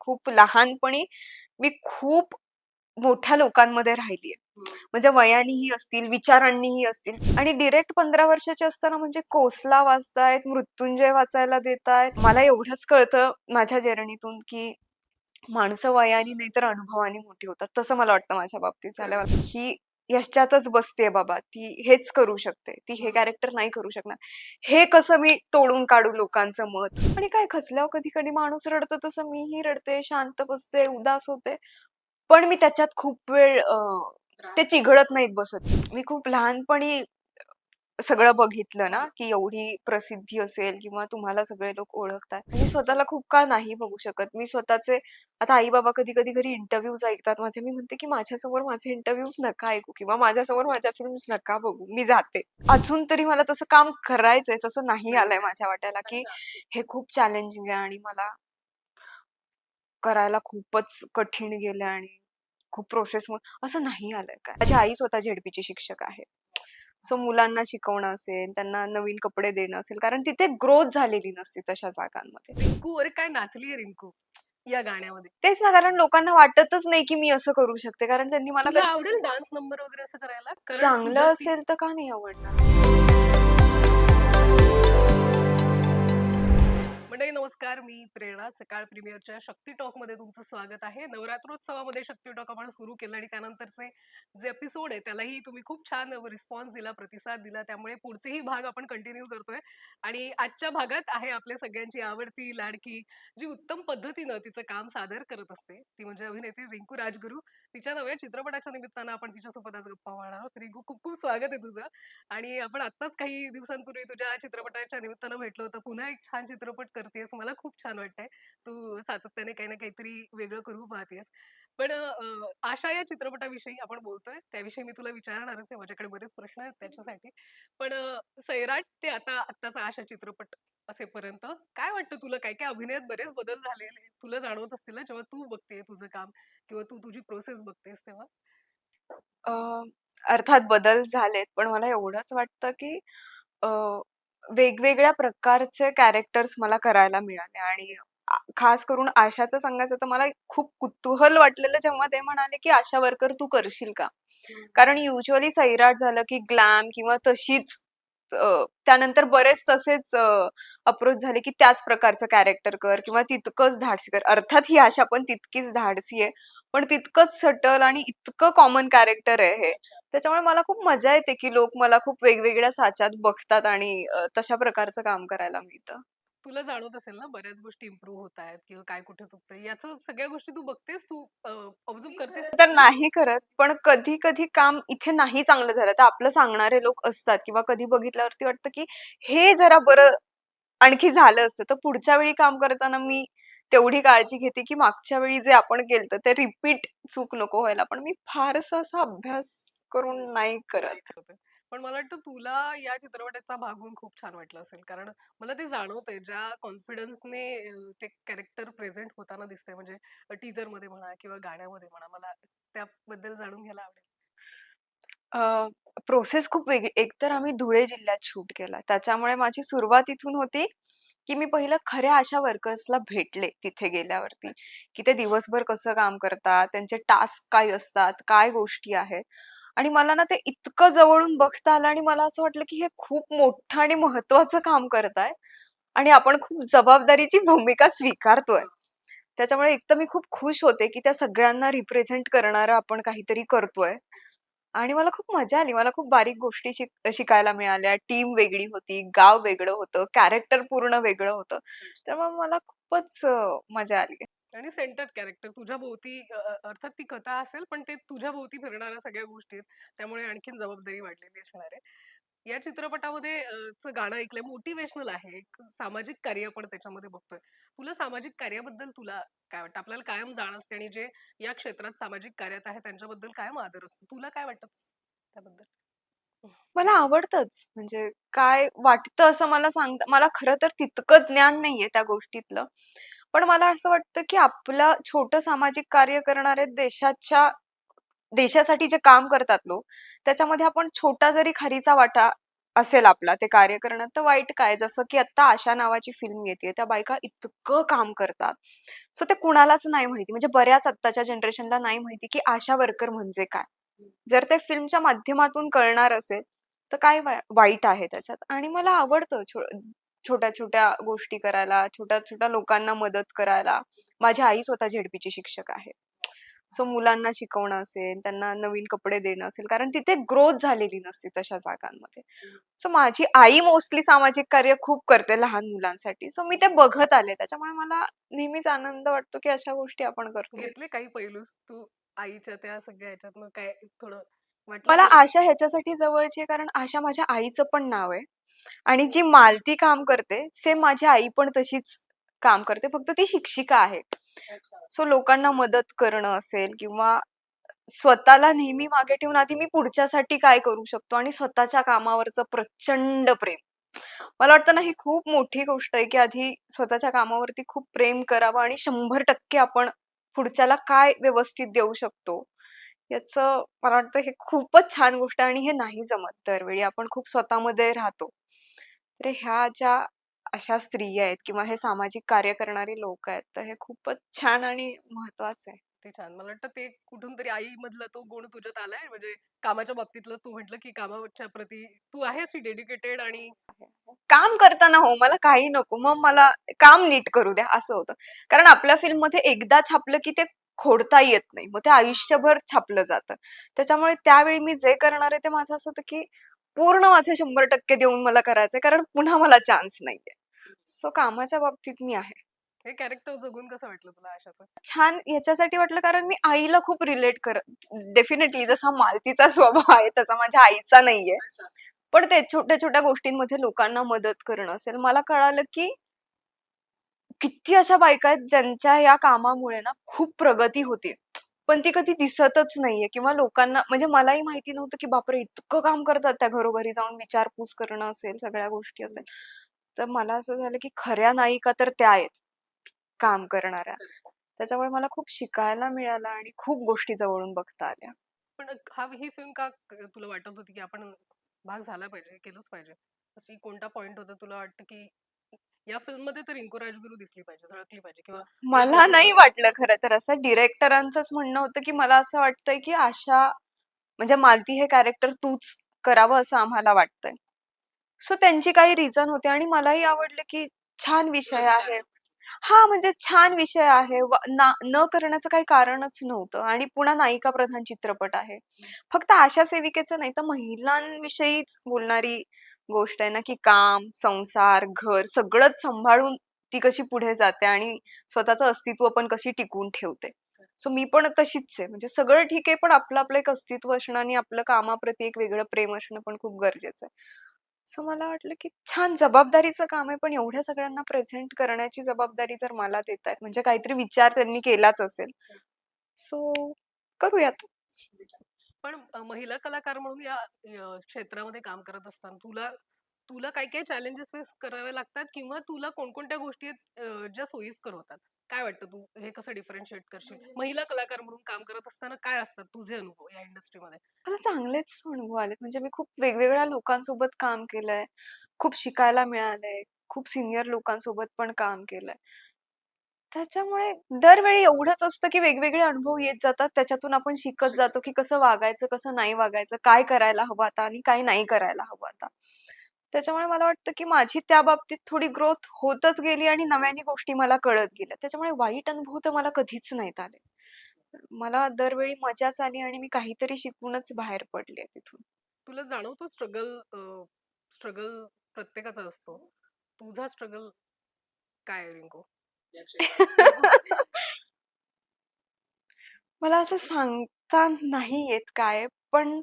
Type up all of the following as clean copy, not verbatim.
खूप लहानपणी मी खूप मोठ्या लोकांमध्ये राहिलीये. म्हणजे वयानेही असतील, विचारांनीही असतील आणि डिरेक्ट 15 वर्षाचे असताना म्हणजे कोसला वाचतायत, मृत्युंजय वाचायला देतायत. मला एवढंच कळतं माझ्या जर्नीतून, की माणसं वयाने नाही तर अनुभवाने मोठी होतात. तसं मला वाटतं माझ्या बाबतीत झाल्यावर. ही ह्याच्यातच बसतेय बाबा. ती हेच करू शकते. ती हे कॅरेक्टर नाही करू शकणार. हे कसं मी तोडून काढू लोकांचं मत. आणि काय खचल्यावर कधी-कधी माणूस रडतं तसं मीही रडते, शांत बसते, उदास होते. पण मी त्याच्यात खूप वेळ ते चिघळत नाहीत बसत. मी खूप लहानपणी सगळं बघितलं ना, की एवढी प्रसिद्धी असेल किंवा तुम्हाला सगळे लोक ओळखतात. मी स्वतःला खूप काळ नाही बघू शकत. मी स्वतःचे आता आई-बाबा कधी-कधी घरी इंटरव्ह्यूज ऐकतात माझे. मी म्हणते, की माझ्यासमोर माझे इंटरव्ह्यूज नका ऐकू किंवा माझ्यासमोर माझ्या फिल्म्स नका बघू. मी जाते. अजून तरी मला तसं काम करायचंय. तसं नाही आलंय माझ्या वाट्याला, की हे खूप चॅलेंजिंग आहे आणि मला करायला खूपच कठीण गेलं आणि खूप प्रोसेस असं नाही आलंय काय. माझी आई स्वतः झेडपीची शिक्षक आहे. सो मुलांना शिकवणं असेल, त्यांना नवीन कपडे देणं असेल, कारण तिथे ग्रोथ झालेली नसते तशा जागांमध्ये. रिंकू, अरे काय नाचलीये रिंकू या गाण्यामध्ये. तेच ना, कारण लोकांना वाटतच नाही, की मी असं करू शकते. कारण त्यांनी मला तुला कधी आवडेल डान्स नंबर वगैरे असं करायला? कारण तुझ्या चांगलं असेल तर का नाही आवडणार? मंडळी नमस्कार, मी प्रेरणा. सकाळ प्रीमियरच्या शक्ती टॉक मध्ये तुमचं स्वागत आहे. नवरात्रोत्सवामध्ये शक्ती टॉक आपण सुरू केलं आणि त्यानंतरचे जे एपिसोड आहे त्यालाही तुम्ही खूप छान रिस्पॉन्स दिला, प्रतिसाद दिला. त्यामुळे पुढचेही भाग आपण कंटिन्यू करतोय आणि आजच्या भागात आहे आपल्या सगळ्यांची आवडती लाडकी, जी उत्तम पद्धतीनं तिचं काम सादर करत असते, ती म्हणजे अभिनेत्री रिंकू राजगुरू. तिच्या नव्या चित्रपटाच्या निमित्तानं आपण तिच्यासोबत आज गप्पा मारणार आहोत. रिंकू, खूप खूप स्वागत आहे तुझं. आणि आपण आत्ताच काही दिवसांपूर्वी तुझ्या चित्रपटाच्या निमित्तानं भेटलो होतं. पुन्हा एक छान चित्रपट करतेस, मला खूप छान वाटतंय. तू सातत्याने काही ना काहीतरी वेगळं करू पाहतेस. पण आशा या चित्रपटाविषयी आपण बोलतोय, त्याविषयी मी तुला विचारणारच आहे. माझ्याकडे बरेच प्रश्न आहेत त्याच्यासाठी. पण सैराट ते आत्ताचा आशा चित्रपट असेपर्यंत काय वाटतं तुला? काय काय अभिनयात बरेच बदल झालेले तुला जाणवत असतील ना, जेव्हा तू बघते तुझं काम किंवा तू तुझी प्रोसेस बघतेस तेव्हा? अ, अर्थात बदल झालेत, पण मला एवढंच वाटतं, की अ, वेगवेगळ्या प्रकारचे कॅरेक्टर्स मला करायला मिळाले आणि खास करून आशाचं सांगायचं तर मला खूप कुतूहल वाटलेलं जेव्हा ते म्हणाले, की "आशा वर्कर तू करशील का?" कारण युजुअली सैराट झालं, की ग्लॅम किंवा तशीच त्यानंतर बरेच तसेच अप्रोच झाले, की त्याच प्रकारचं कॅरेक्टर कर किंवा तितकंच धाडसी कर. अर्थात ही आशा पण तितकीच धाडसी आहे. पण तितकंच सटल आणि इतकं कॉमन कॅरेक्टर आहे हे. त्याच्यामुळे मला खूप मजा येते, की लोक मला खूप वेगवेगळ्या साच्यात बघतात आणि तशा प्रकारचं काम करायला मिळतं. तुला जाणवत असेल ना बऱ्याच गोष्टी इम्प्रूव्ह होत आहेत किंवा काय कुठे चुकतंय, याचं सगळ्या गोष्टी तू बघतेस, तू ऑब्झर्व करतेस. तर नाही करत, पण कधी-कधी काम इथे नाही चांगलं झालं, तर आपलं सांगणारे लोक असतात किंवा कधी बघितल्यावरती वाटतं, की हे जरा बरं आणखी झालं असतं. तर पुढच्या वेळी काम करताना मी तेवढी काळजी घेते, की मागच्या वेळी जे आपण केलतं ते रिपीट चूक नको व्हायला. पण मी फारसा असा अभ्यास करून नाही नाही करत. करत आहे. पण मला वाटतं तुला या चित्रपटाचा भाग होऊन खूप छान वाटलं असेल, कारण मला ते जाणवतंय ज्या कॉन्फिडन्सने ते कॅरेक्टर प्रेझेंट होताना दिसतंय, म्हणजे टीजर मध्ये म्हणा किंवा गाण्यामध्ये म्हणा. मला त्याबद्दल जाणून घ्यायला आवडेल. प्रोसेस खूप वेगळी एकतर आम्ही धुळे जिल्ह्यात शूट केला. त्याच्यामुळे माझी सुरुवात इथून होती, की मी पहिलं खऱ्या आशा वर्कर्सला भेटले तिथे गेल्यावरती, की ते दिवसभर कसं काम करतात, त्यांचे टास्क काय असतात, काय गोष्टी आहेत. आणि मला ना ते इतकं जवळून बघता आलं आणि मला असं वाटलं, की हे खूप मोठं आणि महत्त्वाचं काम करतायत आणि आपण खूप जबाबदारीची भूमिका स्वीकारतोय. त्याच्यामुळे एक तर मी खूप खुश होते, की त्या सगळ्यांना रिप्रेझेंट करणारं आपण काहीतरी करतोय. आणि मला खूप मजा आली. मला खूप बारीक गोष्टी शिकायला मिळाल्या. टीम वेगळी होती, गाव वेगळं होतं, कॅरेक्टर पूर्ण वेगळं होतं. त्यामुळे मला खूपच मजा आली. आणि सेंटर कॅरेक्टर तुझ्या भोवती, अर्थात ती कथा असेल पण ते तुझ्या भोवती फिरणाऱ्या सगळ्या गोष्टी आहेत, त्यामुळे आणखीन जबाबदारी वाढलेली असणार आहे. या चित्रपटामध्ये चं गाणं ऐकलंय, मोटिवेशनल आहे, एक सामाजिक कार्य आपण त्याच्यामध्ये बघतोय. तुला सामाजिक कार्याबद्दल तुला काय वाटतं? आपल्याला कायम जाण असते आणि जे या क्षेत्रात सामाजिक कार्यात आहे त्यांच्याबद्दल कायम आदर असतो. तुला काय वाटतं त्याबद्दल? मला आवडतंच. म्हणजे काय वाटतं असं मला खरं तर तितकं ज्ञान नाहीये त्या गोष्टीतलं. पण मला असं वाटतं, की आपलं छोटं सामाजिक कार्य करणारे देशासाठी जे काम करतात लोक, त्याच्यामध्ये आपण छोटा जरी खारीचा वाटा असेल आपला ते कार्य करणं, तर वाईट काय? जसं की आता आशा नावाची फिल्म येतेय, त्या बायका इतकं काम करतात. सो ते कुणालाच नाही माहिती, म्हणजे बऱ्याच आत्ताच्या जनरेशनला नाही माहिती की आशा वर्कर म्हणजे काय. जर ते फिल्मच्या माध्यमातून कळणार असेल, तर काय वाईट आहे त्याच्यात? आणि मला आवडतं छोट्या-छोट्या गोष्टी करायला, छोट्या-छोट्या लोकांना मदत करायला. माझी आई स्वतः झेडपीची शिक्षक आहे. सो मुलांना शिकवणं असेल, त्यांना नवीन कपडे देणं असेल, कारण तिथे ग्रोथ झालेली नसते तशा जागांमध्ये. सो माझी आई मोस्टली सामाजिक कार्य खूप करते लहान मुलांसाठी. सो मी ते बघत आले. त्याच्यामुळे मला नेहमीच आनंद वाटतो, की अशा गोष्टी आपण करतोय. घेतले काही पैलू तू आईच्या त्या सगळ्या ह्याच्यातनं काय थोडं वाटलं मला की अरे आशा ह्याच्यासाठी जवळची आहे, कारण आशा माझ्या आईचं पण नाव आहे आणि जी मालती काम करते, सेम माझी आई पण तशीच काम करते. फक्त ती शिक्षिका आहे. अच्छा. सो लोकांना मदत करणं असेल किंवा स्वतःला नेहमी मागे ठेवून आधी मी पुढच्यासाठी काय करू शकतो आणि स्वतःच्या कामावरचं प्रचंड प्रेम. मला वाटतं ना, ही खूप मोठी गोष्ट आहे, की आधी स्वतःच्या कामावरती खूप प्रेम करावं आणि 100% आपण पुढच्याला काय व्यवस्थित देऊ शकतो, याचं मला वाटतं हे खूपच छान गोष्ट आहे आणि हे नाही जमत दरवेळी. आपण खूप स्वतःमध्ये राहतो. तर ह्या ज्या अशा स्त्रिया आहेत किंवा हे सामाजिक कार्य करणारी लोकं आहेत, तर हे खूपच छान आणि महत्वाचं आहे. ते छान. मला वाटतं ते कुठून तरी आईमधला तो गुण तुझ्यात आलाय. म्हणजे कामाच्या बाबतीतलं तू म्हटलं, की कामाच्या प्रती तू आहेस ही डेडिकेटेड आणि काम करताना हो, मला काही नको. मग मला काम नीट करू द्या असं होतं. कारण आपल्या फिल्ममध्ये एकदा छापलं की ते खोडता येत नाही. मग ते आयुष्यभर छापलं जातं. त्याच्यामुळे त्यावेळी मी जे करणार आहे ते माझं असं होतं की पूर्ण माझे 100% देऊन मला करायचंय कारण पुन्हा मला चान्स नाहीये. सो कामाच्या बाबतीत मी आहे. हे कॅरेक्टर जगून कसं वाटलं तुला आशाचं? छान याच्यासाठी वाटलं कारण मी आईला खूप रिलेट करत डेफिनेटली जसा मालतीचा स्वभाव आहे तसा माझ्या आईचा नाहीये. अच्छा. पण ते छोट्या-छोट्या गोष्टींमध्ये लोकांना मदत करणं असेल. मला कळालं की किती अशा बायका आहेत ज्यांच्या या कामामुळे ना खूप प्रगती होते. पण ती कधी दिसतच नाहीये किंवा लोकांना म्हणजे मलाही माहिती नव्हतं की बापरे! इतकं काम करतात त्या घरोघरी जाऊन विचारपूस करणं असेल, सगळ्या गोष्टी असेल. तर मला असं झालं की खऱ्या नायिका तर त्या आहेत, काम करणाऱ्या. त्याच्यामुळे मला खूप शिकायला मिळालं आणि खूप गोष्टी जवळून बघता आल्या. पण ही फिल्म का तुला वाटत होती, की आपण भाग झाला पाहिजे, हे केलंच पाहिजे? अशी कोणता पॉइंट होता तुला वाटतं, की या फिल्ममध्ये तर रिंकू राजगुरू दिसली पाहिजे, झळकली पाहिजे किंवा एक मला असं नाही वाटलं खरं तर असं. डिरेक्टरांचंच म्हणणं होतं की मला असं वाटतंय की आशा म्हणजे मालती हे कॅरेक्टर तूच करावं असं आम्हाला वाटतंय. सो त्यांची काही रिझन होते आणि मलाही आवडलं की छान विषय आहे. हां, म्हणजे छान विषय आहे. न करण्याचं काही कारणच नव्हतं आणि पुन्हा नायिका प्रधान चित्रपट आहे. फक्त आशा सेविकेचं नाही तर महिलांविषयीच बोलणारी गोष्ट आहे ना, की काम, संसार, घर सगळंच सांभाळून ती कशी पुढे जाते आणि स्वतःचं अस्तित्व पण कशी टिकवून ठेवते. सो मी पण तशीच आहे. म्हणजे सगळं ठीक आहे, पण आपलं एक अस्तित्व असणं आणि आपलं कामाप्रती एक वेगळं प्रेम असणं पण खूप गरजेचं आहे. सो मला वाटलं, की छान जबाबदारीचं काम आहे, पण एवढ्या सगळ्यांना प्रेझेंट करण्याची जबाबदारी जर मला देतायत, म्हणजे काहीतरी विचार त्यांनी केलाच असेल. सो करूयात. पण महिला कलाकार म्हणून या क्षेत्रामध्ये काम करत असताना तुला तुला काय चॅलेंजेस फेस करावे लागतात किंवा तुला कोणकोणत्या गोष्टी आहेत, ज्या सोयीस्कर होतात? काय वाटतं तू हे कसं डिफरन्शिएट करशील? महिला कलाकार म्हणून काम करत असताना काय असतात तुझे अनुभव या इंडस्ट्रीमध्ये? मला चांगलेच अनुभव आलेत. म्हणजे मी खूप वेगवेगळ्या लोकांसोबत काम केलंय. खूप शिकायला मिळालंय. खूप सीनियर लोकांसोबत पण काम केलंय. त्याच्यामुळे दरवेळी एवढंच असतं, की वेगवेगळे अनुभव येत जातात. त्याच्यातून आपण शिकत जातो, की कसं वागायचं, कसं नाही वागायचं, काय करायला हवं आता आणि काय नाही करायला हवं आता. त्याच्यामुळे मला वाटतं, की माझी त्या बाबतीत थोडी ग्रोथ होतच गेली आणि नव्याने गोष्टी मला कळत गेल्या. त्याच्यामुळे वाईट अनुभव तर मला कधीच नाहीत आले. मला दरवेळी मजाच आली आणि मी काहीतरी शिकूनच बाहेर पडले तिथून. तुला जाणवतो स्ट्रगल स्ट्रगल प्रत्येकाचा असतो. तुझा स्ट्रगल काय आहे रिंकू? या क्षेत्रात? मला असं सांगता नाही येत काय, पण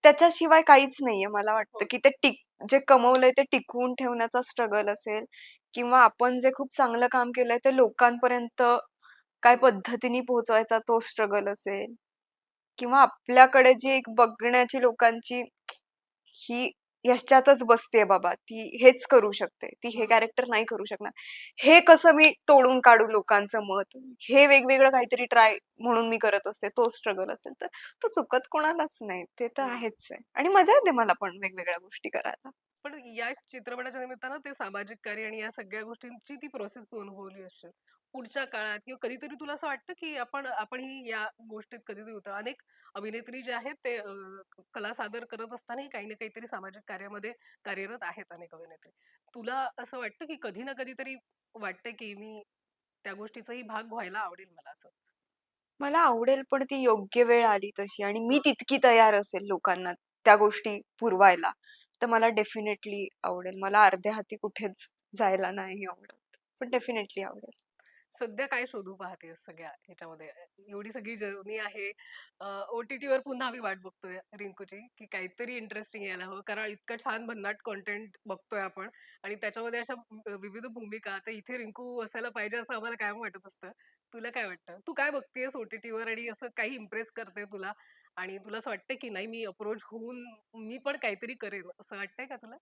त्याच्याशिवाय काहीच नाहीये. मला वाटतं, की ते जे कमवलंय ते टिकवून ठेवण्याचा स्ट्रगल असेल किंवा आपण जे खूप चांगलं काम केलंय ते लोकांपर्यंत काय पद्धतीने पोहोचवायचा तो स्ट्रगल असेल किंवा आपल्याकडे जी एक बघण्याची लोकांची ही याच्यातच बसतेय बाबा, ती हेच करू शकते, ती हे कॅरेक्टर नाही करू शकणार. हे कसं मी तोडून काढू लोकांचं मत, हे वेगवेगळं काहीतरी ट्राय म्हणून मी करत असते. तो स्ट्रगल असेल तर तो चुकत कोणालाच नाही. ते तर आहेच आहे. आणि मजा येते मला पण वेगवेगळ्या गोष्टी करायला. पण या चित्रपटाच्या निमित्तानं ते सामाजिक कार्य आणि या सगळ्या गोष्टींची ती प्रोसेस तू अनुभवली असशील. पुढच्या काळात किंवा कधीतरी तुला असं वाटतं, की आपणही या गोष्टीत कधीतरी होतो. अनेक अभिनेत्री जे आहेत ते कला सादर करत असतानाही काही ना काहीतरी सामाजिक कार्यामध्ये कार्यरत आहेत अनेक अभिनेत्री. तुला असं वाटतं, की कधी ना कधीतरी वाटतं, की मी त्या गोष्टीचाही भाग व्हायला आवडेल मला असं? मला आवडेल पण ती योग्य वेळ आली तशी आणि मी तितकी तयार असेल लोकांना त्या गोष्टी पुरवायला, तर मला डेफिनेटली आवडेल. मला अर्ध्या हाती कुठेच जायला नाही आवडत. पण डेफिनेटली आवडेल. सध्या काय शोधू पाहतेस सगळ्या ह्याच्यामध्ये? एवढी सगळी जर्नी आहे. ओ-टी-टीवर पुन्हा आम्ही वाट बघतोय रिंकूची, की काहीतरी इंटरेस्टिंग यायला हवं. कारण इतकं छान भन्नाट कंटेंट बघतोय आपण आणि त्याच्यामध्ये अशा विविध भूमिका. तर इथे रिंकू असायला पाहिजे असं आम्हाला कायम वाटत असतं. तुला काय वाटतं? तू काय बघतेयस ओ-टी-टीवर आणि असं काही इम्प्रेस करतंय तुला? आणि तुला असं वाटतंय, की नाही मी अप्रोच होऊन मी पण काहीतरी करेन, असं वाटतंय का तुला?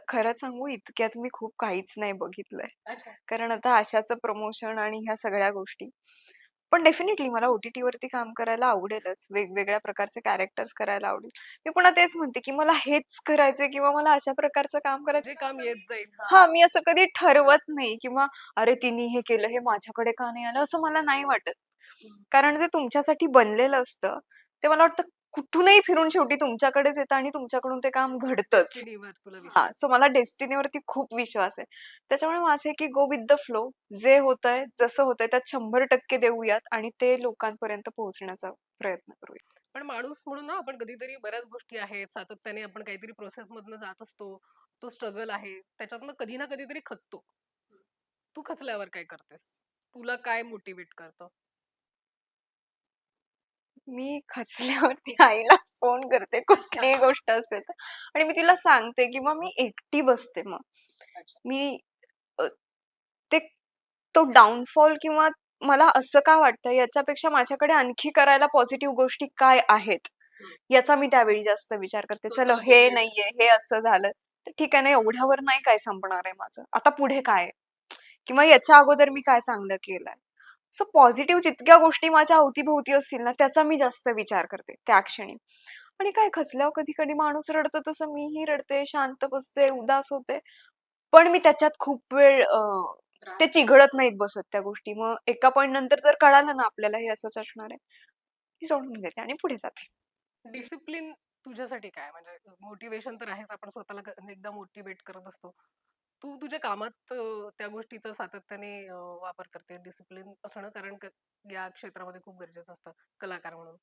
खरं सांगू इतक्यात मी खूप काहीच नाही बघितलंय. अच्छा. कारण आता आशाचं प्रमोशन आणि ह्या सगळ्या गोष्टी. पण डेफिनेटली मला ओ-टी-टी वरती काम करायला आवडेलच. वेगवेगळ्या प्रकारचे कॅरेक्टर्स करायला आवडेल. मी पुन्हा तेच म्हणते, की मला हेच करायचंय किंवा मला अशा प्रकारचं काम जे करायचं काम येत जाईल. हां. हां, मी असं कधी ठरवत नाही किंवा "अरे, तिने हे केलं, हे माझ्याकडे का नाही आलं?" असं मला नाही वाटत. कारण जे तुमच्यासाठी बनलेलं असतं, ते मला वाटतं कुठूनही फिरून शेवटी तुमच्याकडेच येतं आणि तुमच्याकडून ते काम घडतंच. डेस्टिनीवर तुला हां, विश्वास सो मला डेस्टिनीवरती खूप विश्वास आहे. त्याच्यामुळे माझं आहे की गो विथ द फ्लो. जे होतंय, जसं होतंय त्यात 100% देऊयात आणि ते लोकांपर्यंत पोहोचण्याचा प्रयत्न करूया. पण माणूस म्हणून ना आपण कधीतरी बऱ्याच गोष्टी आहेत सातत्याने आपण काहीतरी प्रोसेस मधनं जात असतो. तो स्ट्रगल आहे त्याच्यातनं कधी ना कधीतरी खचतो. तू खचल्यावर काय करतेस? तुला काय मोटिवेट करतं? मी खचल्यावरती आईला फोन करते कुठलीही गोष्ट असेल तर आणि मी तिला सांगते किंवा मी एकटी बसते मग. अच्छा. मी अ, ते तो डाउनफॉल किंवा मला असं का वाटतं याच्यापेक्षा माझ्याकडे आणखी करायला पॉझिटिव्ह गोष्टी काय आहेत, हम्म. याचा मी त्यावेळी जास्त विचार करते. चलो स्वतःला हे मोटिवेट नाहीये, हे असं झालं, तर ठीक आहे ना एवढ्यावर नाही काय संपणार आहे माझं. आता पुढे काय आहे? किंवा याच्या अगोदर मी काय चांगलं केलंय. सो पॉझिटिव्ह जितक्या गोष्टी माझ्या अवतीभोवती असतील ना, त्याचा मी जास्त विचार करते त्या क्षणी. आणि काय खचल्यावर कधी-कधी माणूस रडतं तसं मीही रडते, शांत बसते, उदास होते. पण मी त्याच्यात खूप वेळ ते चिघळत नाहीत बसत त्या गोष्टी. मग एका पॉइंट नंतर जर कळालं ना आपल्याला हे असंच असणार आहे, मी सोडून देते आणि पुढे जाते. डिसिप्लिन तुझ्यासाठी काय म्हणजे मोटिवेशन तर आहेच आपण स्वतःला एकदा मोटिवेट करत असतो. तू तुझ्या कामात त्या गोष्टीचा सातत्याने वापर करते डिसिप्लिन असणं कारण या क्षेत्रामध्ये खूप गरजेचं असतं कलाकार म्हणून.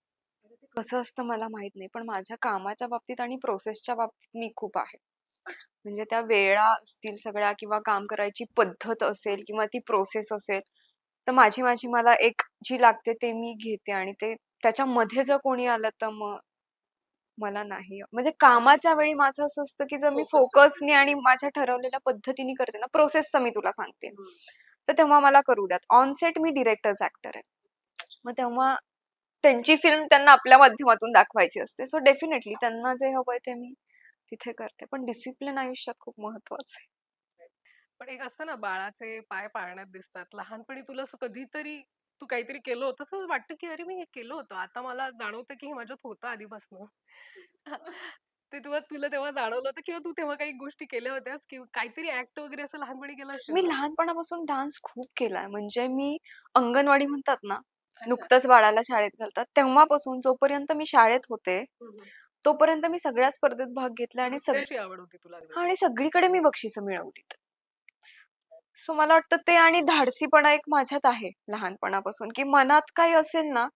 कसं असतं मला माहित नाही, पण माझ्या कामाच्या बाबतीत आणि प्रोसेसच्या बाबतीत मी खूप आहे. म्हणजे त्या वेळा असतील सगळ्या किंवा काम करायची पद्धत असेल किंवा ती प्रोसेस असेल, तर माझी माझी मला एक जी लागते ते मी घेते आणि ते त्याच्यामध्ये जर कोणी आलं तर मग मला नाही. म्हणजे कामाच्या वेळी माझं असं असतं, की जर मी फोकसनी आणि माझ्या ठरवलेल्या पद्धतीने करते ना, प्रोसेसचं मी तुला सांगते. तर तेव्हा मला करू द्यात. On set me directors actor आहे. मग तेव्हा त्यांची फिल्म त्यांना आपल्या माध्यमातून दाखवायची असते. सो डेफिनेटली त्यांना जे हवंय ते मी तिथे करते. पण डिसिप्लिन आयुष्यात खूप महत्वाचं आहे. पण एक असतं ना बाळाचे पाय पाळण्यात दिसतात. लहानपणी तुला असं कधीतरी तू काहीतरी केलं होतं असं वाटतं, की अरे मी हे केलं होतं. आता मला जाणवतं, की हे माझ्यात होतं आधीपासनं. ते तुला तुला तेव्हा जाणवलं होतं किंवा तू तेव्हा काही गोष्टी केल्या होत्यास किंवा काहीतरी ॲक्ट वगैरे असं लहानपणी केलं असशील मी ना? लहानपणापासून डान्स खूप केलाय. म्हणजे मी अंगणवाडी म्हणतात ना, अच्छा. नुकतंच बाळाला शाळेत घालतात, तेव्हापासून जोपर्यंत मी शाळेत होते, हं, हं. तोपर्यंत मी सगळ्या स्पर्धेत भाग घेतला आणि नृत्याची आवड होती तुला अगदी. आणि सगळीकडे मी बक्षिसं मिळवलीत. सो मला वाटतं ते आणि धाडसीपणा एक माझ्यात आहे लहानपणापासून, की मनात काही असेल ना,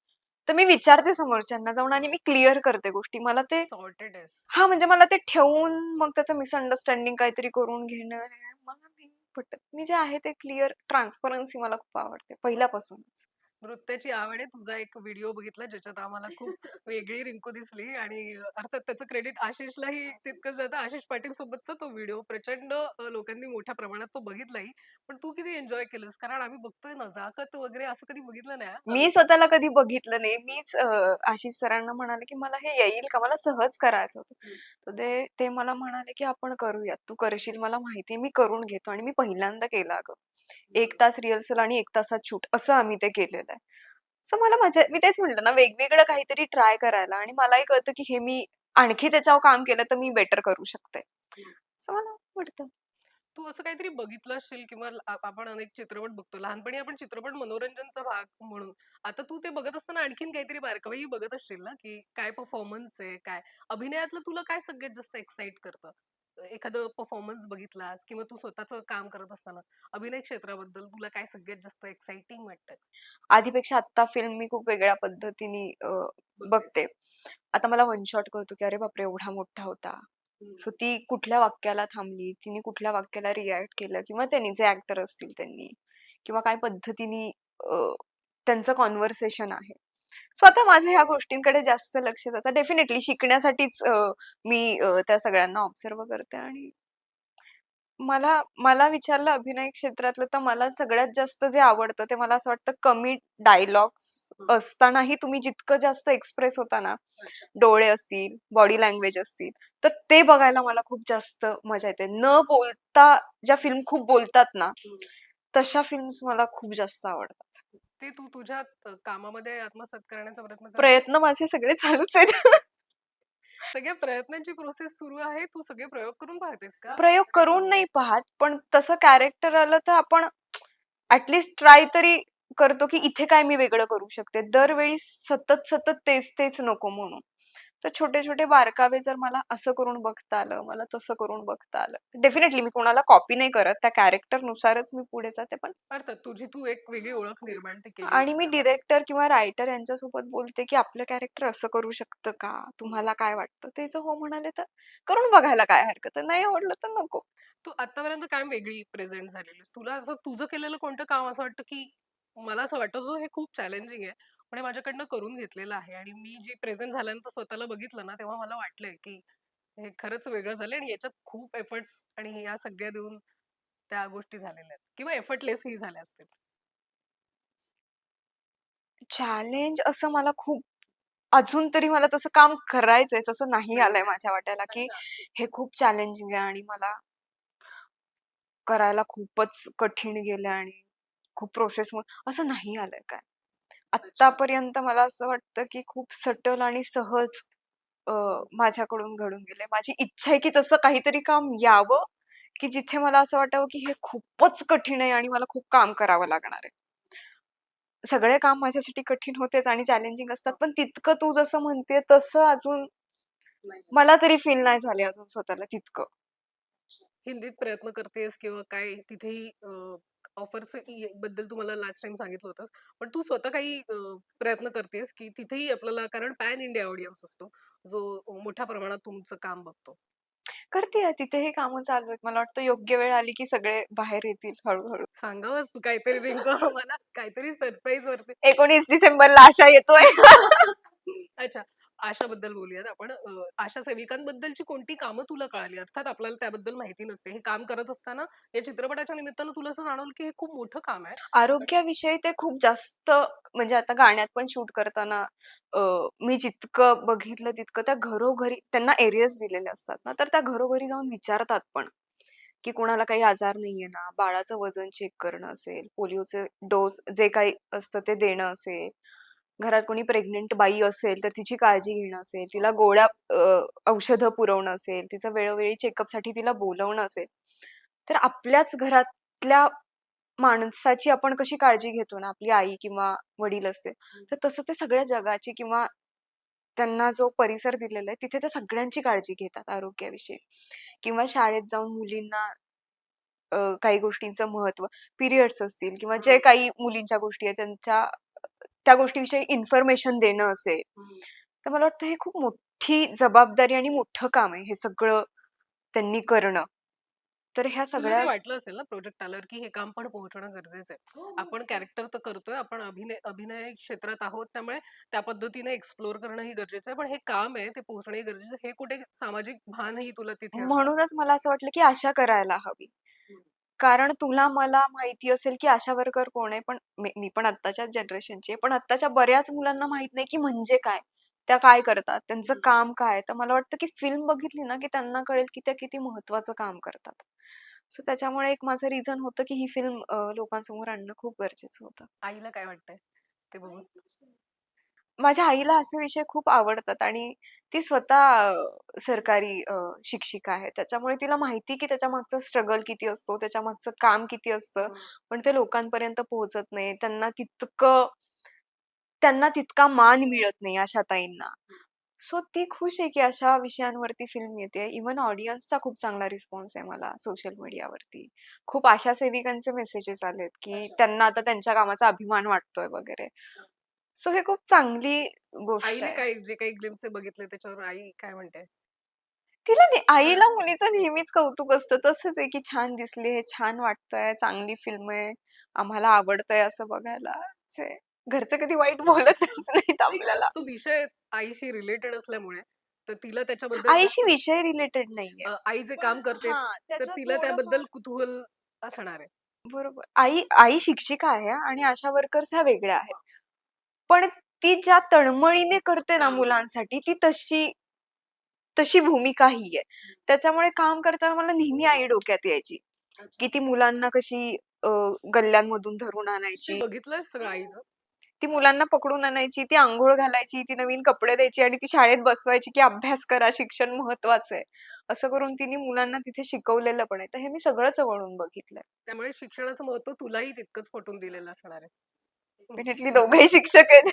तर मी विचारते समोरच्यांना जाऊन आणि मी क्लिअर करते गोष्टी. मला ते सॉर्टेड आहेस. हां, म्हणजे मला ते ठेवून मग त्याचं मिसअंडरस्टँडिंग काहीतरी करून घेणं, हे मला नाही पटत. मी जे आहे ते क्लिअर ट्रान्सपरन्सी मला खूप आवडते पहिल्यापासूनच. नृत्याची आवड आहे. तुझा एक व्हिडिओ बघितला ज्याच्यात आम्हाला खूप वेगळी रिंकू दिसली आणि अर्थात त्याचं क्रेडिट आशिषलाही तितकंच जातं. आशिष पाटील सोबतचा तो व्हिडिओ प्रचंड लोकांनी मोठ्या प्रमाणात तो बघितलाही. पण तू किती एन्जॉय केलंस? कारण आम्ही बघतोय नजाकत वगैरे असं कधी बघितलं नाही हां. मी स्वतःला कधी बघितलं नाही. मीच आशिष सरांना म्हणाले, की "मला हे येईल का?" मला सहज करायचं होतं. हं. तर ते ते मला म्हणाले, की "आपण करूयात. तू करशील मला माहिती आहे. मी करून घेतो." आणि मी पहिल्यांदा केलं अगं. 1 तास रिहर्सल आणि 1 तासात शूट असं आम्ही ते केलेलं आहे. सो मला मजा मी तेच म्हटलं ना, वेगवेगळं काहीतरी ट्राय करायला आणि मलाही कळतं, की हे मी आणखी त्याच्यावर काम केलं तर मी बेटर करू शकते. असं मला वाटतं. तू असं काहीतरी बघितलं असशील किंवा आपण अनेक चित्रपट बघतो. लहानपणी आपण चित्रपट मनोरंजनचा भाग म्हणून. आता तू ते बघत असताना आणखीन काहीतरी बारकावेही बघत असशील ना, की काय परफॉर्मन्स आहे, काय अभिनयातलं तुला काय सगळ्यात जास्त एक्साईट करतं? एखादं परफॉर्मन्स बघितलास किंवा तू स्वतःचं काम करत असताना अभिनय क्षेत्राबद्दल तुला काय सगळ्यात जास्त एक्साइटिंग वाटतं? आधीपेक्षा आत्ता फिल्म मी खूप वेगळ्या पद्धतीने बघतेस. बघते. आता मला वन शॉट कळतो, की अरे बापरे! एवढा मोठा होता. हं. सो ती कुठल्या वाक्याला थांबली, तिने कुठल्या वाक्याला रिएक्ट केलं किंवा त्यांनी जे ॲक्टर असतील त्यांनी किंवा काय पद्धतीने त्यांचं कन्व्हर्सेशन आहे. सो आता माझं ह्या गोष्टींकडे जास्त लक्ष जातं. डेफिनेटली शिकण्यासाठीच मी त्या सगळ्यांना ऑब्झर्व्ह करते आणि मला मला विचारलं अभिनय क्षेत्रातलं तर मला सगळ्यात जास्त जे आवडतं ते मला असं वाटतं कमी डायलॉग्स हं. असतानाही तुम्ही जितकं जास्त एक्सप्रेस होता ना, अच्छा. डोळे असतील, बॉडी लँग्वेज असतील, तर ते बघायला मला खूप जास्त मजा येते. न बोलता ज्या फिल्म खूप बोलतात ना, हं. तशा फिल्म्स मला खूप जास्त आवडतात. ते तू तुझ्या कामामध्ये आत्मसात करण्याचा प्रयत्न करतेस? प्रयत्न माझे सगळे चालूच आहेत. सगळ्या प्रयत्नांची प्रोसेस सुरू आहे. तू सगळे प्रयोग करून पाहतेस का? प्रयोग करून नाही पाहत, पण तसं कॅरेक्टर आलं तर आपण ट्राय तरी करतो, की इथे काय मी वेगळं करू शकते. दरवेळी सतत तेच नको म्हणून. तर छोटे-छोटे बारकावे जर मला असं करून बघता आलं, मला तसं करून बघता आलं. डेफिनेटली मी कोणाला कॉपी नाही करत. त्या कॅरेक्टरनुसारच मी पुढे जाते. पण अर्थात तुझी तू एक वेगळी ओळख निर्माण ती आणि केलीस. मी डिरेक्टर किंवा रायटर यांच्यासोबत बोलते, की आपलं कॅरेक्टर असं करू शकतं का? तुम्हाला काय वाटतं? ते जर हो म्हणाले तर करून बघायला काय हरकत आहे. नाही आवडलं तर नको. तू आत्तापर्यंत काय वेगळी प्रेझेंट झालेलीस? तुला असं तुझं केलेलं कोणतं काम असं वाटतं, की मला असं वाटत होतं हे खूप चॅलेंजिंग आहे. पण हे माझ्याकडनं करून घेतलेलं आहे आणि मी जी प्रेझेंट झाल्यानंतर स्वतःला बघितलं ना, तेव्हा मला वाटलंय, की हे खरंच वेगळं झालंय आणि याच्यात खूप एफर्ट्स आणि या सगळ्या देऊन त्या गोष्टी झालेल्या आहेत किंवा एफर्टलेसही झाल्या असतील. चॅलेंज असं मला खूप अजून तरी मला तसं काम करायचंय, तसं नाही नाही. आलंय माझ्या वाट्याला, की अच्छा. हे खूप चॅलेंजिंग आहे आणि मला करायला खूपच कठीण गेलंय आणि खूप प्रोसेस असं नाही आलंय काय. अच्छा. आत्तापर्यंत मला असं वाटतं, की खूप सटल आणि सहज अ, हं. माझ्याकडून घडून गेलंय. माझी इच्छा आहे, की तसं काहीतरी काम यावं, की जिथे मला असं वाटावं, की हे खूपच कठीण आहे आणि मला खूप काम करावं लागणार आहे. सगळे काम माझ्यासाठी कठीण होतेच आणि चॅलेंजिंग असतात, हो. पण तितकं तू जसं म्हणतेय तसं अजून नाही. मला तरी फील नाही झाले अजून स्वतःला तितकं. हिंदीत प्रयत्न करतेस किंवा काय तिथेही ऑफर्स बद्दल तू मला लास्ट टाइम सांगितलं होतंस. पण तू स्वतः काही प्रयत्न करतेस, की तिथेही आपल्याला कारण पॅन इंडिया ऑडियन्स असतो, जो मोठ्या प्रमाणात तुमचं काम बघतो. करतीये तिथेही कामं चालू आहेत. मला वाटतं योग्य वेळ आली की सगळे बाहेर येतील हळू सांगावंस तू काहीतरी रिंकू मला काहीतरी सरप्राईज वरती. 19 डिसेंबरला आशा येतोय. अच्छा. आशाबद्दल बोलूयात आपण. आशा सेविकांबद्दलची कोणती कामं तुला कळाली? अर्थात आपल्याला त्याबद्दल माहिती नसते. हे काम करत असताना या चित्रपटाच्या निमित्तानं तुला असं जाणवलं, की हे खूप मोठं काम आहे. आरोग्याविषयी ते खूप जास्त म्हणजे आता गाण्यात पण शूट करताना अ, मी जितकं बघितलं तितकं त्या घरोघरी त्यांना एरियाज दिलेले असतात ना, तर त्या घरोघरी जाऊन विचारतात पण, की कोणाला काही आजार नाहीये ना, बाळाचं वजन चेक करणं असेल, पोलिओचे डोस जे काही असतं ते देणं असेल, घरात कोणी प्रेग्नंट बाई असेल तर तिची काळजी घेणं असेल, तिला गोळ्या औषधं पुरवणं असेल, तिचं वेळोवेळी चेकअपसाठी तिला बोलवणं असेल. तर आपल्याच घरातल्या माणसाची आपण कशी काळजी घेतो ना, आपली आई किंवा वडील असते, तर तसं ते सगळ्या जगाची किंवा त्यांना जो परिसर दिलेला आहे, तिथे ते सगळ्यांची काळजी घेतात आरोग्याविषयी. किंवा शाळेत जाऊन मुलींना काही गोष्टींचं महत्त्व, पिरियड्स असतील किंवा जे हं, काही मुलींच्या गोष्टी आहेत, त्या गोष्टीविषयी इन्फॉर्मेशन देणं असेल. हं. तर मला वाटतं हे खूप मोठी जबाबदारी आणि मोठं काम आहे, हे सगळं त्यांनी करणं. तर ह्या तुला सगळ्या ते वाटलं असेल ना प्रोजेक्ट आल्यावर, की हे काम पण पोहोचणं गरजेचं आहे. आपण कॅरेक्टर तर करतोय, आपण अभिनय अभिनय क्षेत्रात आहोत, त्यामुळे त्या पद्धतीने एक्सप्लोर करणंही गरजेचं आहे. पण हे काम आहे, ते पोहोचणंही गरजेचं आहे. हे कुठे सामाजिक भानही तुला तिथे असतं. म्हणूनच मला असं वाटलं की आशा करायला हवी. कारण तुला मला माहिती असेल की आशा वर्कर कोण आहे, पण मी पण आत्ताच्याच जनरेशनची आहे. पण आत्ताच्या बऱ्याच मुलांना माहित नाही की म्हणजे काय? त्या काय करतात? त्यांचं काम काय? तर मला वाटतं की फिल्म बघितली ना की त्यांना कळेल की त्या किती महत्त्वाचं काम करतात. सो त्याच्यामुळे एक माझं रिझन होतं की ही फिल्म लोकांसमोर आणणं खूप गरजेचं होतं. आईला काय वाटतंय ते बघून? माझ्या आईला असे विषय खूप आवडतात आणि ती स्वतः सरकारी शिक्षिका आहे. त्याच्यामुळे तिला माहिती की त्याच्यामागचा स्ट्रगल किती असतो, त्याच्यामागचं काम किती असतं. पण ते लोकांपर्यंत पोहोचत नाही. त्यांना तितका मान मिळत नाही अशा ताईंना. सो ती खुश आहे की अशा विषयांवरती फिल्म येतेय. इव्हन ऑडियन्सचा खूप चांगला रिस्पॉन्स आहे मला सोशल मीडियावरती. खूप आशा सेविकांचे मेसेजेस आलेत की त्यांना आता त्यांच्या कामाचा अभिमान वाटतोय वगैरे. सो हे खूप चांगली गोष्ट आईने आहे. काय जे काही ग्लिम्स बघितले त्याच्यावर आई काय म्हणते? तिला आईला मुलीचं नेहमीच कौतुक असतं. तसंच आहे की छान दिसली आहे, छान वाटतंय, चांगली फिल्म आहे, आम्हाला आवडतंय असं बघायला. जे घरचे कधी वाईट बोलतच नाहीत आपल्याला. तो विषय आईशी रिलेटेड असल्यामुळे, तर तिला त्याच्याबद्दल आईशी विषय रिलेटेड नाहीये. आई जे काम करते, हां, तर त्याचं तिला थोडंफार त्याबद्दल कुतूहल असणार आहे. बरोबर. आई आई शिक्षिका आहे आणि आशा वर्कर्स ह्या वेगळ्या आहेत. पण ती ज्या तळमळीने करते ना काम. मुलांसाठी ती तशी तशी भूमिका ही आहे. त्याच्यामुळे काम करताना मला नेहमी आई डोक्यात यायची, की ती मुलांना कशी अ, गल्ल्यांमधून धरून ते आणायची. बघितलंय सगळं आईचं? ती मुलांना पकडून आणायची, ती अंघोळ घालायची, ती नवीन कपडे द्यायची आणि ती शाळेत बसवायची, की अभ्यास करा, शिक्षण महत्वाचं आहे. असं करून तिने मुलांना तिथे शिकवलेलं पण आहे. तर हे मी सगळं जवळून बघितलंय. त्यामुळे शिक्षणाचं महत्त्व तुलाही तितकंच पटवून दिलेलं असणार आहे. डेफिनेटली दोघंही शिक्षक आहेत.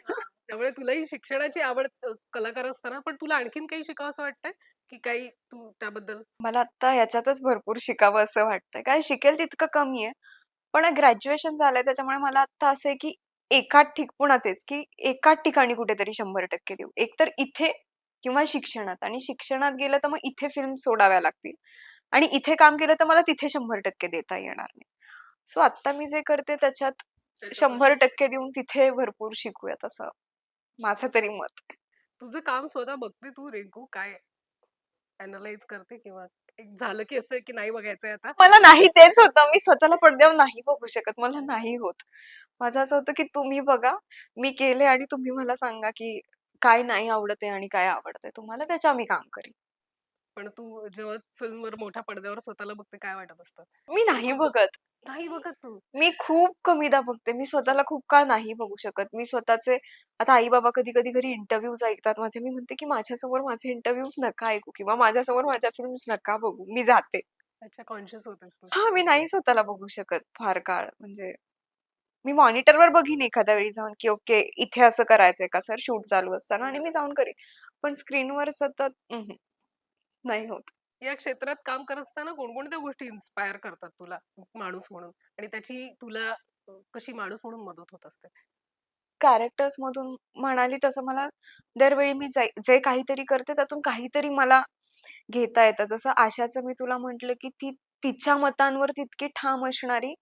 त्यामुळे तुलाही शिक्षणाची आवड कलाकार असताना, पण तुला आणखीन काही शिकावंसं वाटतंय, की काही तू त्याबद्दल? मला आता ह्याच्यातच भरपूर शिकावं असं वाटतंय. काय शिकेल तितकं कमी आहे. पण ग्रॅज्युएशन झालंय त्याच्यामुळे मला आता असं आहे, की पुन्हा तेच, की एकाच ठिकाणी कुठेतरी 100% देऊ. एकतर इथे किंवा शिक्षणात आणि शिक्षणात गेलं तर मग इथे फिल्म सोडाव्या लागतील आणि इथे काम केलं तर मला तिथे 100% देता येणार नाही. सो आत्ता मी जे करते त्याच्यात त्याच्यात 100% देऊन तिथे भरपूर शिकूयात असं माझं तरी मत आहे. तुझं काम स्वतः बघते तू रिंकू, काय अॅनलाईज करते किंवा एक झालं की असं की नाही बघायचंय आता? मला नाही तेच होतं. मी स्वतःला पडद्यावर नाही बघू शकत. मला नाही होत. माझं असं होतं, की तुम्ही बघा, मी केले आणि तुम्ही मला सांगा, की काय नाही आवडत आहे आणि काय आवडतंय तुम्हाला त्याच्यावर मी काम करीन. पण तू जेव्हा फिल्मवर मोठ्या पडद्यावर स्वतःला बघते, काय वाटत असतं? मी नाही बघत. नाही बघत तू? मी खूप कमीदा बघते. मी स्वतःला खूप काळ नाही बघू शकत. मी स्वतःचे आता आई-बाबा कधी-कधी घरी इंटरव्ह्यूज ऐकतात माझे. मी म्हणते, की माझ्यासमोर माझे इंटरव्ह्यूज नका ऐकू किंवा माझ्यासमोर माझ्या फिल्म्स नका बघू. मी जाते. अच्छा, कॉन्शियस होतेस तू. हां, मी नाही स्वतःला बघू शकत फार काळ. म्हणजे मी मॉनिटरवर बघीन एखाद्या वेळी जाऊन, की ओके इथे असं करायचंय का सर शूट चालू असताना आणि मी जाऊन करीन. पण स्क्रीनवर सतत नाही होत. या क्षेत्रात काम करत असताना कोणकोणत्या गोष्टी इन्स्पायर करतात तुला माणूस म्हणून, आणि त्याची तुला कशी माणूस म्हणून मदत होत असते? कॅरेक्टर्स मधून म्हणाली तसं मला दरवेळी मी जे काहीतरी करते त्यातून काहीतरी मला घेता येतं. जसं आशाचं मी तुला म्हटलं, की ती तिच्या मतांवर तितकी ठाम असणारी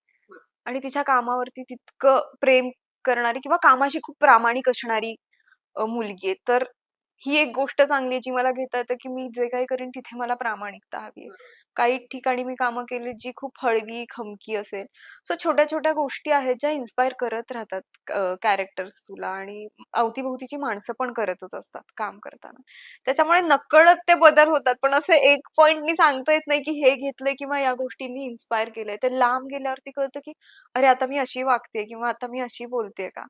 आणि तिच्या कामावरती तितकं प्रेम करणारी किंवा कामाशी खूप प्रामाणिक असणारी मुलगी आहे. तर ही एक गोष्ट चांगली आहे, जी मला घेता येतं, की मी जे काही करीन तिथे मला प्रामाणिकता हवी आहे. काही ठिकाणी मी कामं केली जी खूप हळवी, खमकी असेल. सो छोट्या-छोट्या गोष्टी आहेत ज्या इन्स्पायर करत राहतात कॅरेक्टर्स तुला आणि अवती-भोवतीची माणसं पण करतच असतात काम करताना. त्याच्यामुळे नकळत ते बदल होतात. पण असं एक पॉइंटनी सांगता येत नाही, की हे घेतलंय किंवा या गोष्टींनी इन्स्पायर केलंय. ते लांब गेल्यावरती कळतं, की अरे आता मी अशी वागतेय किंवा आता मी अशी बोलतेय का?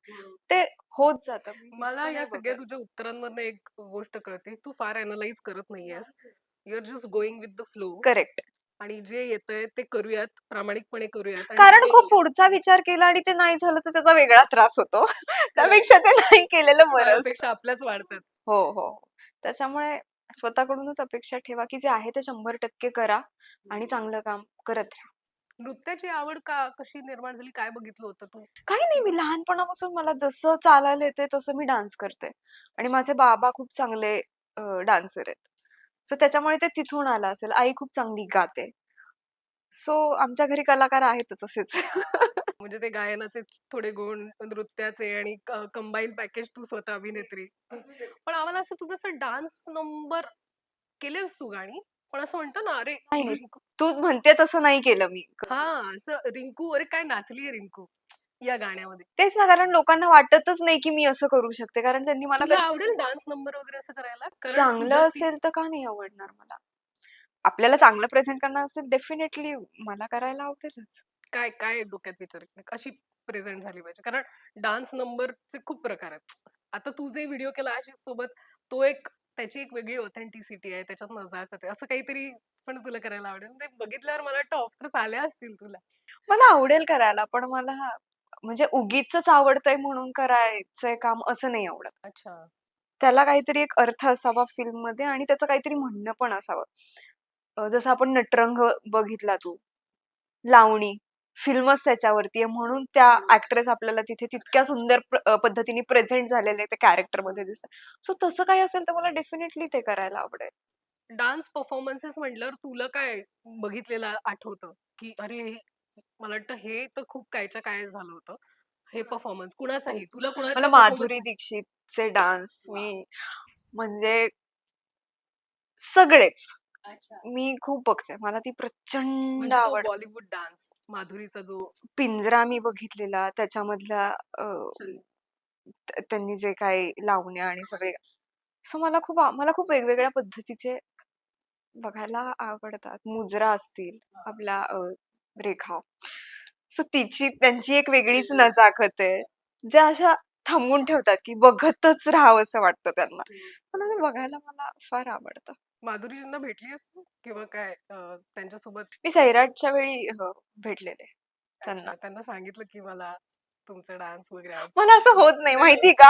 ते होत जातं. मी मला इतकं या नाही सगळ्या बघत. तुझ्या उत्तरांवरनं एक गोष्ट कळते, तू फार अॅनलाईज करत नाहीयेस. You are just going with the flow. Correct. आणि जे येतंय ते करूयात, प्रामाणिकपणे करूयात आणि कारण ते खूप पुढचा विचार केला आणि ते नाही झालं तर त्याचा वेगळा त्रास होतो. खरंय. त्यापेक्षा ते नाही केलेलं बरं असतं. अपेक्षा आपल्याच वाढतात. हो, हो. त्याच्यामुळे स्वतःकडूनच अपेक्षा ठेवा, की जे आहे ते 100% करा आणि चांगलं काम करत राहा. नृत्याची आवड कशी निर्माण झाली? काय बघितलं होतं तू? काही नाही मी लहानपणापासून मला जसं चालायला येतंय तसं मी डान्स करते आणि माझे बाबा खूप चांगले डान्सर आहेत. सो त्याच्यामुळे ते तिथून आलं असेल. आई खूप चांगली गाते. सो आमच्या घरी कलाकार आहेतच असेच. म्हणजे ते गायनाचे थोडे गुण, नृत्याचे आणि कंबाईन पॅकेज तू स्वतः अभिनेत्री. पण आम्हाला असं तुझं असं डान्स नंबर केलेस तू गाणी, पण असं म्हणतो ना, अरे नाही, नाही. रिंकू तू म्हणते तसं नाही केलं मी. हां, असं रिंकू, अरे काय नाचलीये रिंकू या गाण्यामध्ये. तेच ना, कारण लोकांना वाटतच नाही की मी असं करू शकते. कारण त्यांनी मला तुला कधी आवडेल डान्स नंबर वगैरे असं करायला? कारण तुझं चांगलं असेल तर का नाही आवडणार मला? आपल्याला चांगलं प्रेझेंट करणार असेल डेफिनेटली मला करायला आवडेलच. काय काय डोक्यात विचार आहे? कशी प्रेझेंट झाली पाहिजे? कारण डान्स नंबरचे खूप प्रकार आहेत. आता तू जे व्हिडिओ केला आशिष सोबत, तो एक त्याची एक वेगळी ऑथेंटिसिटी आहे, त्याच्यात नजाकत आहे. असं काहीतरी पण तुला करायला आवडेल? ते बघितल्यावर मला वाटतं ऑफर्स आल्या असतील तुला. मला आवडेल करायला, पण मला म्हणजे उगीचच आवडतंय म्हणून करायचंय काम असं नाही आवडत. अच्छा. त्याला काहीतरी एक अर्थ असावा फिल्ममध्ये आणि त्याचं काहीतरी म्हणणं पण असावं. जसं आपण नटरंग बघितला तू, लावणी, फिल्मच त्याच्यावरती आहे म्हणून त्या ॲक्ट्रेस आपल्याला तिथे तितक्या सुंदर पद्धतीने प्रेझेंट झालेले त्या कॅरेक्टरमध्ये दिसतात. सो तसं काही असेल तर मला डेफिनेटली ते करायला आवडेल. डान्स परफॉर्मन्सेस म्हटल्यावर तुला काय बघितलेलं आठवतं? की अरे, मला वाटतं हे तर खूप कायच्या काय झालं होतं. हे परफॉर्मन्स कुणाचाही, तुला मला कुणाच्या परफॉर्मन्स माधुरी दीक्षितचे डान्स मी म्हणजे सगळेच अच्छा. मी खूप बघते. मला ती प्रचंड म्हणजे तो आवडते. बॉलिवूड डान्स, माधुरीचा जो पिंजरा मी बघितलेला त्याच्यामधला अ, त्यांनी जे काही लावण्या आणि सगळे सो मला खूप वेगवेगळ्या पद्धतीचे बघायला आवडतात. मुजरा असतील, आपला रेखा. सो त्यांची एक वेगळीच नजाकत आहे. ज्या अशा थांबवून ठेवतात, की बघतच राहावंसं वाटतं त्यांना. पण ते बघायला मला फार आवडतं. माधुरीजींना भेटलीयेस तू? किंवा काय त्यांच्यासोबत मी सैराटच्या वेळी भेटलेले त्यांना. अच्छा, त्यांना सांगितलं की मला तुमचा डान्स वगैरे मला असं होत नाही माहिती का?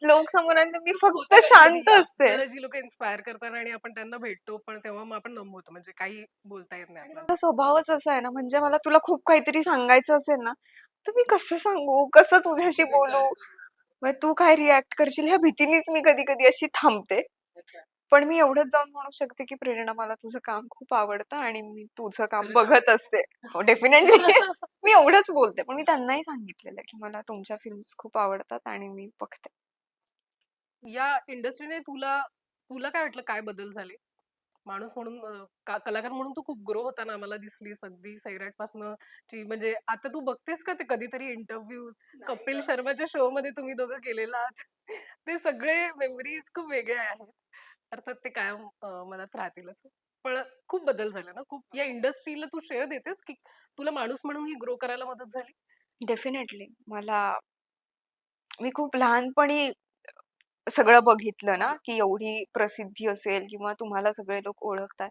लोक समोर आले तर मी फक्त होतं कधी-कधी शांत असते. आपल्याला जी लोकं इन्स्पायर करतात आणि आपण त्यांना भेटतो, पण तेव्हा मग आपण नम होतो. म्हणजे काही बोलता येत नाही आणि आपल्याला. माझा स्वभावच असा आहे ना, म्हणजे मला तुला खूप काहीतरी सांगायचं असेल ना, तर मी कसं सांगू? कसं तुझ्याशी बोलू? मग तू काय रिएक्ट करशील ह्या भीतीनेच मी कधी-कधी अशी थांबते. पण मी एवढंच जाऊन म्हणू शकते, की प्रेरणा मला तुझं काम खूप आवडतं आणि मी तुझं काम बघत असते. हो, डेफिनेटली. मी एवढंच बोलते. पण मी त्यांनाही सांगितलेलं आहे, की मला तुमच्या फिल्म्स खूप आवडतात आणि मी बघते. या इंडस्ट्रीने तुला तुला काय वाटलं काय बदल झाले? माणूस म्हणून कलाकार म्हणून तू खूप ग्रो होताना आम्हाला दिसलीस अगदी सैराटपासनं ची म्हणजे आता तू बघतेस का ते कधीतरी इंटरव्ह्यू कपिल शर्माच्या शो मध्ये तुम्ही दोघं केलेला ते सगळे मेमरीज खूप वेगळे आहेत. अर्थात ते कायम मनात राहतीलच. पण खूप बदल झाले ना खूप या इंडस्ट्रीला तू श्रेय देतेस की तुला माणूस म्हणून ही ग्रो करायला मदत झाली? डेफिनेटली. मी खूप लहानपणी सगळं बघितलं ना, की एवढी प्रसिद्धी असेल किंवा तुम्हाला सगळे लोक ओळखतात.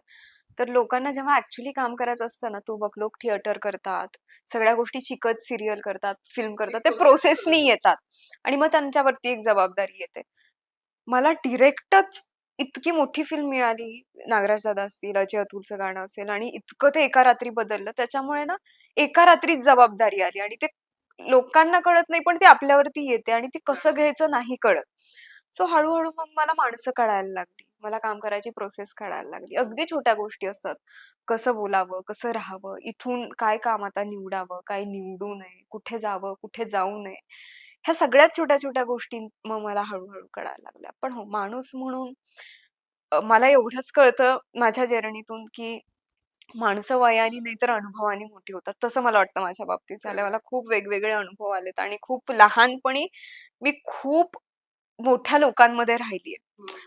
तर लोकांना जेव्हा ॲक्चुअली काम करायचं असतं ना, तू बघ लोक थिएटर करतात, सगळ्या गोष्टी शिकत सीरियल करतात, फिल्म करतात. ते प्रोसेसनी येतात आणि मग त्यांच्यावरती एक जबाबदारी येते. मला डिरेक्टच इतकी मोठी फिल्म मिळाली, नागराज दादा असतील, अजय अतुलचं गाणं असेल आणि इतकं ते एका रात्री बदललं. त्याच्यामुळे ना, एका रात्रीत जबाबदारी आली आणि ते लोकांना कळत नाही, पण ते आपल्यावरती येते आणि ते कसं घ्यायचं नाही कळत. सो हळू-हळू मग मला माणसं कळायला लागली. मला काम करायची प्रोसेस कळायला लागली. अगदी छोट्या गोष्टी असतात. कसं बोलावं, कसं राहावं, इथून काय काम आता निवडावं, काय निवडू नये, कुठे जावं, कुठे जाऊ नये. ह्या सगळ्याच छोट्या-छोट्या गोष्टी मग मला हळू कळायला लागल्या. पण हो, माणूस म्हणून मला एवढंच कळतं माझ्या जर्नीतून, की माणसं वयाने नाही तर अनुभवाने मोठी होतात. तसं मला वाटतं माझ्या बाबतीत झालंय. मला खूप वेगवेगळे अनुभव आलेत आणि खूप लहानपणी मी खूप मोठ्या लोकांमध्ये राहिलीये.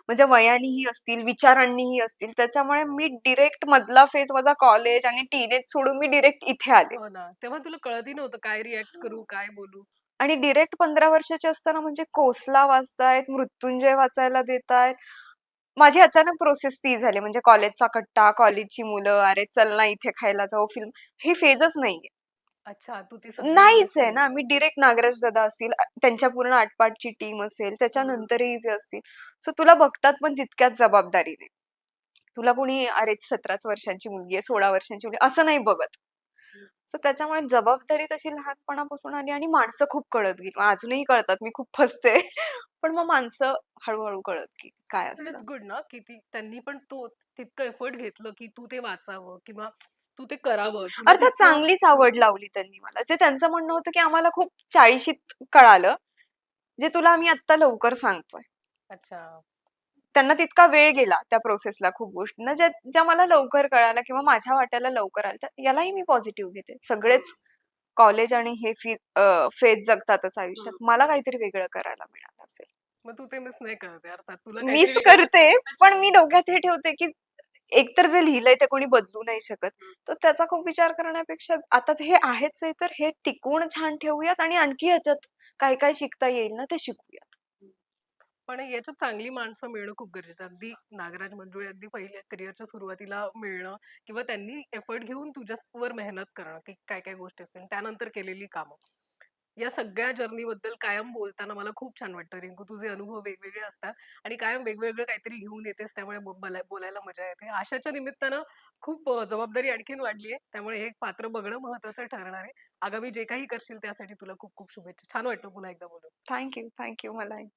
म्हणजे वयानेही असतील, विचारांनीही असतील. त्याच्यामुळे मी डिरेक्ट मधला फेज माझा कॉलेज आणि टीनेज सोडून मी डिरेक्ट इथे आले. हो ना. तेव्हा तुला कळतही नव्हतं काय रिएक्ट करू, काय बोलू? आणि डिरेक्ट 15 वर्षाची असताना म्हणजे कोसला वाचतायत, मृत्युंजय वाचायला देतायत. माझी अचानक प्रोसेस ती झाली. म्हणजे कॉलेजचा कट्टा, कॉलेजची मुलं, "अरे चल ना इथे खायला जाऊ फिल्म." हे फेजच नाहीये. अच्छा, तू ती सगळी नाहीच मिस आहे ना. केली. मी डायरेक्ट नागराज दादा असतील, त्यांच्या पूर्ण आटपाटची टीम असेल, त्याच्यानंतरही जे असतील. सो तुला बघतात पण तितक्याच जबाबदारीने. तुला कोणी अरे 17च वर्षांची मुलगी आहे, 16 वर्षांची मुलगी आहे, असं नाही बघत. सो त्याच्यामुळे जबाबदारी तशी लहानपणापासून आली आणि माणसं खूप कळत गेली. अजूनही कळतात, मी खूप फसते. पण मग माणसं हळू कळत की काय पण असतं. इट्स गुड ना, की त्यांनी पण तो तितकं एफर्ट घेतलं, की तू ते वाचावं किंवा तू ते करावं किंवा अर्थात तितकं चांगलीच आवड लावली त्यांनी मला. जे त्यांचं म्हणणं होतं, की आम्हाला खूप 40शीत कळालं, जे तुला आम्ही आत्ता लवकर सांगतोय. अच्छा. त्यांना तितका वेळ गेला त्या प्रोसेसला खूप गोष्टींना, ज्या ज्या मला लवकर कळाल्या किंवा माझ्या वाट्याला लवकर आल्या. तर यालाही मी पॉझिटिव्ह घेते. सगळेच कॉलेज आणि हे फेज जगतातच आयुष्यात. हं. मला काहीतरी वेगळं करायला मिळालं असेल. मग तू ते मिस नाही करत आहे अर्थात. तुला काहीतरी मिस वेगळं करते, अच्छा. पण मी डोक्यात हे ठेवते, की एकतर जे लिहिलंय ते कोणी बदलू नाही शकत. हं. तर त्याचा खूप विचार करण्यापेक्षा आता हे आहेच आहे, तर हे टिकवून छान ठेवूयात आणि आणखी ह्याच्यात काय-काय शिकता येईल ना, ते शिकूयात. पण याच्यात चांगली माणसं मिळणं खूप गरजेचं आहे. अगदी नागराज मंजुळे अगदी पहिल्या करिअरच्या सुरुवातीला मिळणं किंवा त्यांनी एफर्ट घेऊन तुझ्यावर मेहनत करणं, की काय-काय गोष्टी असतील. त्यानंतर केलेली कामं. या सगळ्या जर्नीबद्दल कायम बोलताना मला खूप छान वाटतं रिंकू. तुझे अनुभव वेगवेगळे असतात आणि कायम वेगवेगळं काहीतरी घेऊन येतेस त्यामुळे बोलायला मजा येते. आशाच्या निमित्तानं खूप जबाबदारी आणखीन वाढली आहे. त्यामुळे हे पात्र बघणं महत्त्वाचं ठरणार आहे. आगामी जे काही करशील त्यासाठी तुला खूप खूप शुभेच्छा. छान वाटलं पुन्हा एकदा बोलून. Thank you, thank you. मलाही.